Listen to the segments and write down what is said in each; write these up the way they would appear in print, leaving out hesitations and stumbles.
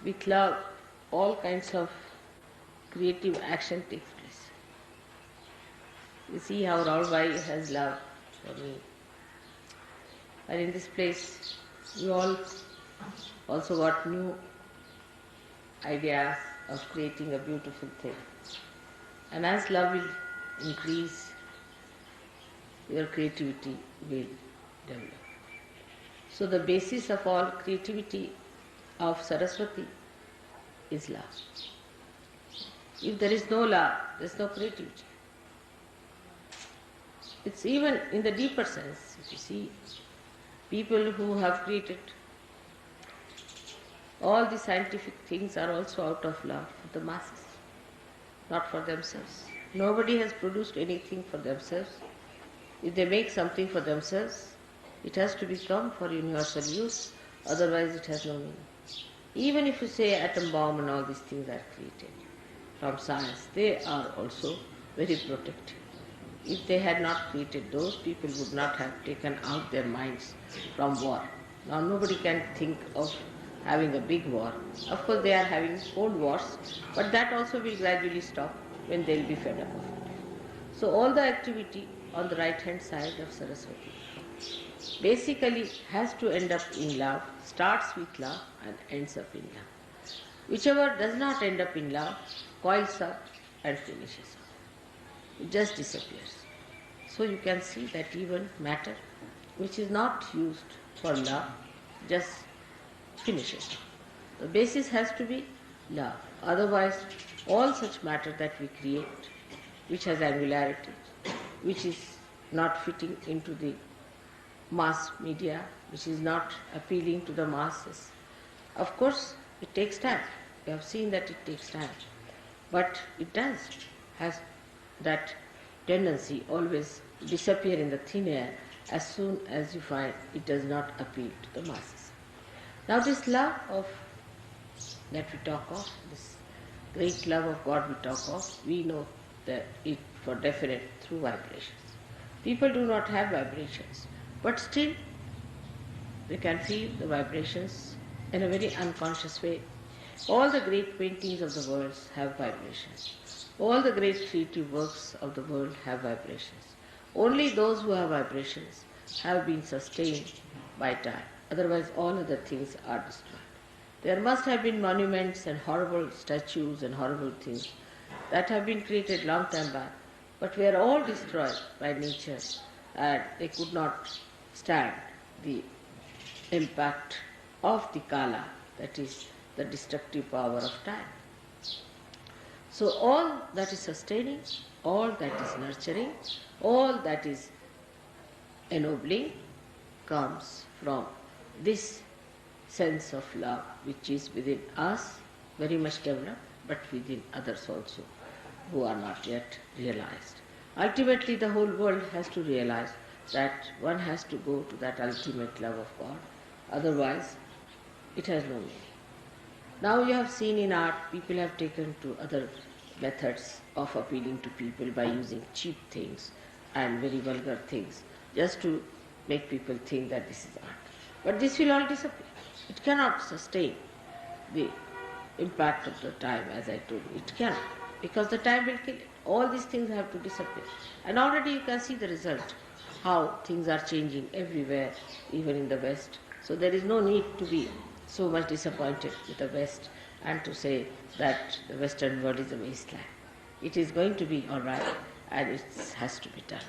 with love, all kinds of creative action takes place. You see how Raulbai has love for me. And in this place, we all also got new ideas of creating a beautiful thing. And as love will increase, your creativity will develop. So the basis of all creativity of Saraswati is love. If there is no love, there is no creativity. It's even in the deeper sense. If you see, people who have created all the scientific things are also out of love for the masses, not for themselves. Nobody has produced anything for themselves. If they make something for themselves, it has to become for universal use, otherwise it has no meaning. Even if you say atom bomb and all these things are created from science, they are also very protective. If they had not created those, people would not have taken out their minds from war. Now nobody can think of having a big war. Of course they are having cold wars, but that also will gradually stop when they will be fed up of it. So all the activity on the right hand side of Saraswati basically has to end up in love, starts with love and ends up in love. Whichever does not end up in love coils up and finishes up. It just disappears. So you can see that even matter which is not used for love just finishes up. The basis has to be love. Otherwise all such matter that we create, which has angularity, which is not fitting into the mass media, which is not appealing to the masses. Of course, it takes time. We have seen that it takes time. But it has that tendency always disappear in the thin air as soon as you find it does not appeal to the masses. Now this love that we talk of, this great love of God we talk of, we know that it for definite through vibrations. People do not have vibrations, but still they can feel the vibrations in a very unconscious way. All the great paintings of the world have vibrations. All the great creative works of the world have vibrations. Only those who have vibrations have been sustained by time. Otherwise all other things are destroyed. There must have been monuments and horrible statues and horrible things that have been created long time back, but were all destroyed by nature and they could not stand the impact of the Kala, that is the destructive power of time. So all that is sustaining, all that is nurturing, all that is ennobling comes from this sense of love which is within us, very much developed, but within others also who are not yet realized. Ultimately the whole world has to realize that one has to go to that ultimate love of God, otherwise it has no meaning. Now you have seen in art, people have taken to other methods of appealing to people by using cheap things and very vulgar things, just to make people think that this is art. But this will all disappear. It cannot sustain the impact of the time, as I told you. It cannot, because the time will kill it. All these things have to disappear. And already you can see the result, how things are changing everywhere, even in the West. So there is no need to be so much disappointed with the West and to say that the Western world is a wasteland. It is going to be all right, and it has to be done.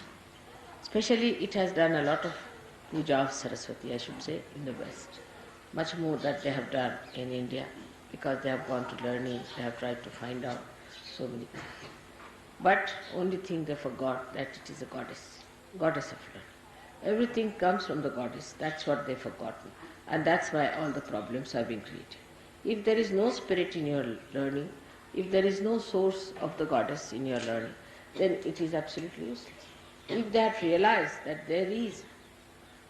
Especially it has done a lot of puja of Saraswati, I should say, in the West. Much more that they have done in India, because they have gone to learning, they have tried to find out so many things. But only thing they forgot that it is a goddess of learning. Everything comes from the goddess, that's what they've forgotten. And that's why all the problems have been created. If there is no spirit in your learning, if there is no source of the goddess in your learning, then it is absolutely useless. If they had realized that there is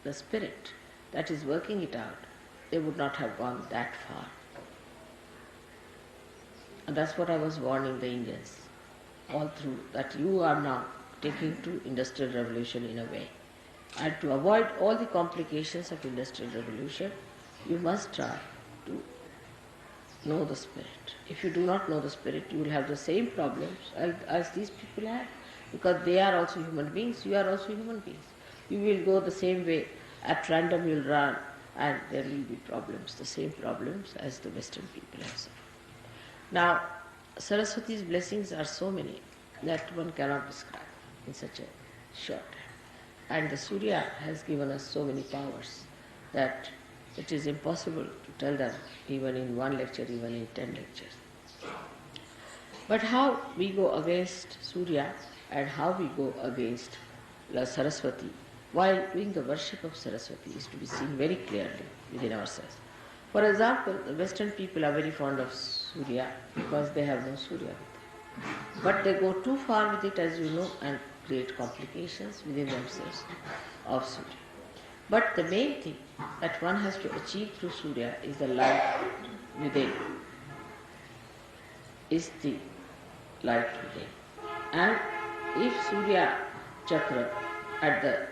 the spirit that is working it out, they would not have gone that far. And that's what I was warning the Indians all through, that you are now taking to industrial revolution in a way. And to avoid all the complications of industrial revolution, you must try to know the Spirit. If you do not know the Spirit, you will have the same problems as these people have, because they are also human beings, you are also human beings. You will go the same way, at random you will run, and there will be problems, the same problems as the Western people have suffered. Now, Saraswati's blessings are so many that one cannot describe in such a short time. And the Surya has given us so many powers that it is impossible to tell them even in one lecture, even in 10 lectures. But how we go against Surya and how we go against La Saraswati while doing the worship of Saraswati is to be seen very clearly within ourselves. For example, the Western people are very fond of Surya because they have no Surya with them. But they go too far with it, as you know, and create complications within themselves of Surya. But the main thing that one has to achieve through Surya is the light within. Is the light within. And if Surya chakra at the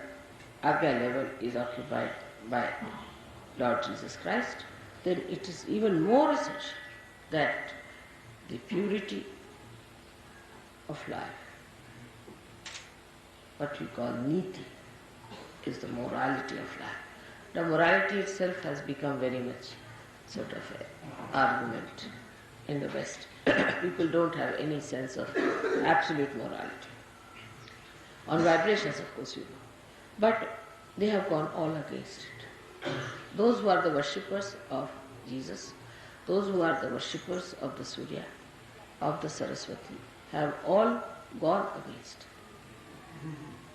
Agya level is occupied by Lord Jesus Christ, then it is even more essential that the purity of life, what we call niti, is the morality of life. The morality itself has become very much sort of an argument in the West. People don't have any sense of absolute morality. On vibrations, of course, you know. But they have gone all against it. Those who are the worshippers of Jesus, those who are the worshippers of the Surya, of the Saraswati, have all gone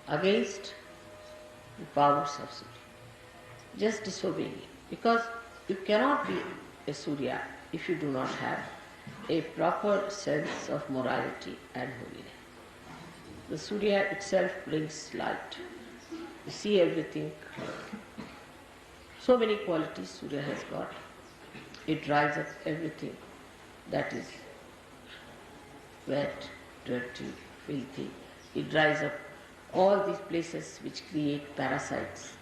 against the powers of Surya, just disobeying it. Because you cannot be a Surya if you do not have a proper sense of morality and holiness. The Surya itself brings light. You see everything. So many qualities Surya has got. It dries up everything that is wet, dirty, filthy. It dries up all these places which create parasites.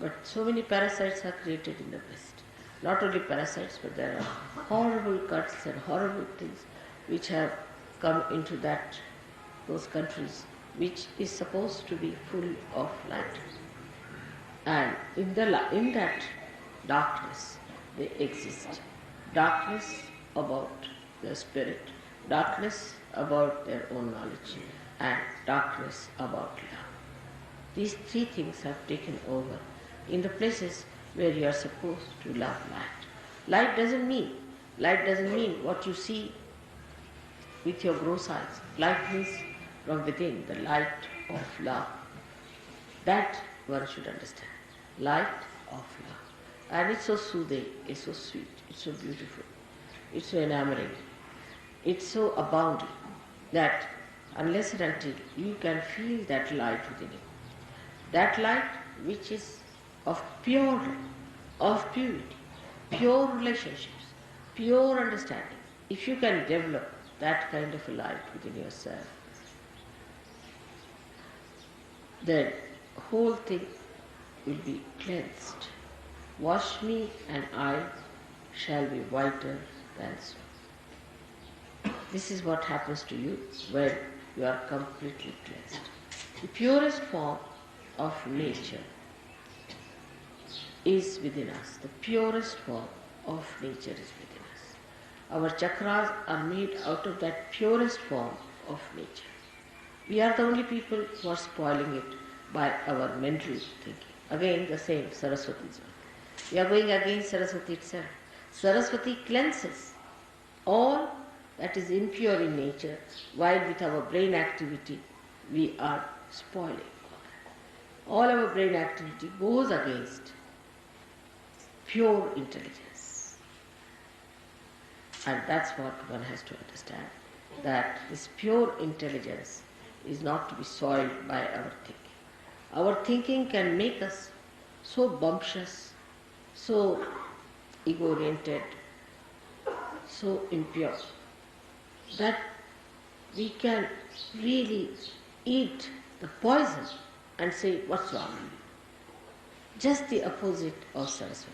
But so many parasites are created in the West. Not only parasites, but there are horrible cuts and horrible things which have come into those countries, which is supposed to be full of light. And in that darkness, they exist. Darkness about their spirit, darkness about their own knowledge, and darkness about love. These three things have taken over in the places where you are supposed to love light. Light doesn't mean what you see with your gross eyes. Light means from within, the light of love. That one should understand. Light of love. And it's so soothing, it's so sweet, it's so beautiful, it's so enamoring, it's so abounding that unless and until you can feel that light within you, that light which is of pure love, of purity, pure relationships, pure understanding, if you can develop that kind of a light within yourself, then the whole thing will be cleansed. Wash me and I shall be whiter than snow. This is what happens to you when you are completely cleansed. The purest form of nature is within us. The purest form of nature is within us. Our chakras are made out of that purest form of nature. We are the only people who are spoiling it by our mental thinking. Again, the same Saraswati's one. We are going against Saraswati itself. Saraswati cleanses all that is impure in nature, while with our brain activity we are spoiling all our brain activity goes against pure intelligence. And that's what one has to understand, that this pure intelligence is not to be soiled by our thinking. Our thinking can make us so bumptious, so ego-oriented, so impure, that we can really eat the poison and say, what's wrong? Just the opposite of Saraswati.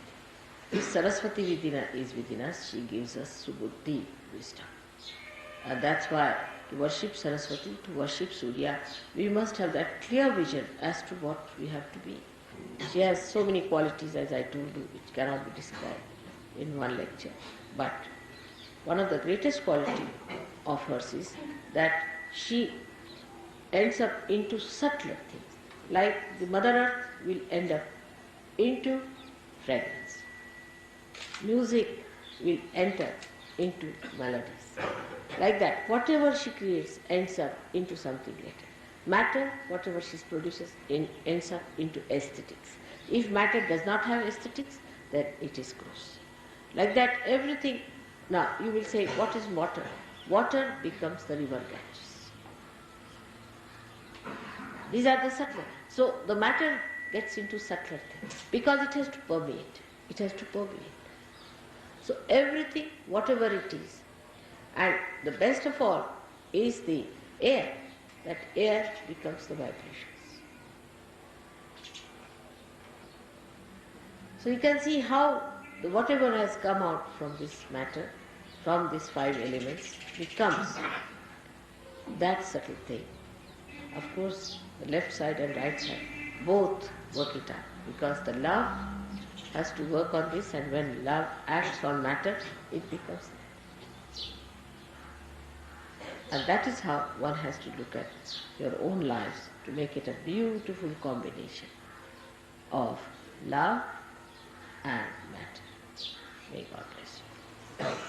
If Saraswati is within us, she gives us subuddhi, wisdom. And that's why to worship Saraswati, to worship Surya, we must have that clear vision as to what we have to be. She has so many qualities, as I told you, which cannot be described in one lecture. But one of the greatest qualities of hers is that she ends up into subtler things. Like the Mother Earth will end up into fragrance. Music will enter into melodies. Like that, whatever she creates ends up into something later. Matter, whatever she produces, ends up into aesthetics. If matter does not have aesthetics, then it is gross. Like that, everything. Now, you will say, what is water? Water becomes the river Ganges. These are the subtler. So, the matter gets into subtler things because it has to permeate. It has to permeate. So, everything, whatever it is, and the best of all is the air. That air becomes the vibrations. So you can see how whatever has come out from this matter, from these 5 elements, becomes that subtle thing. Of course, the left side and right side both work it out, because the love has to work on this, and when love acts on matter, it becomes. And that is how one has to look at your own lives to make it a beautiful combination of love and matter. May God bless you.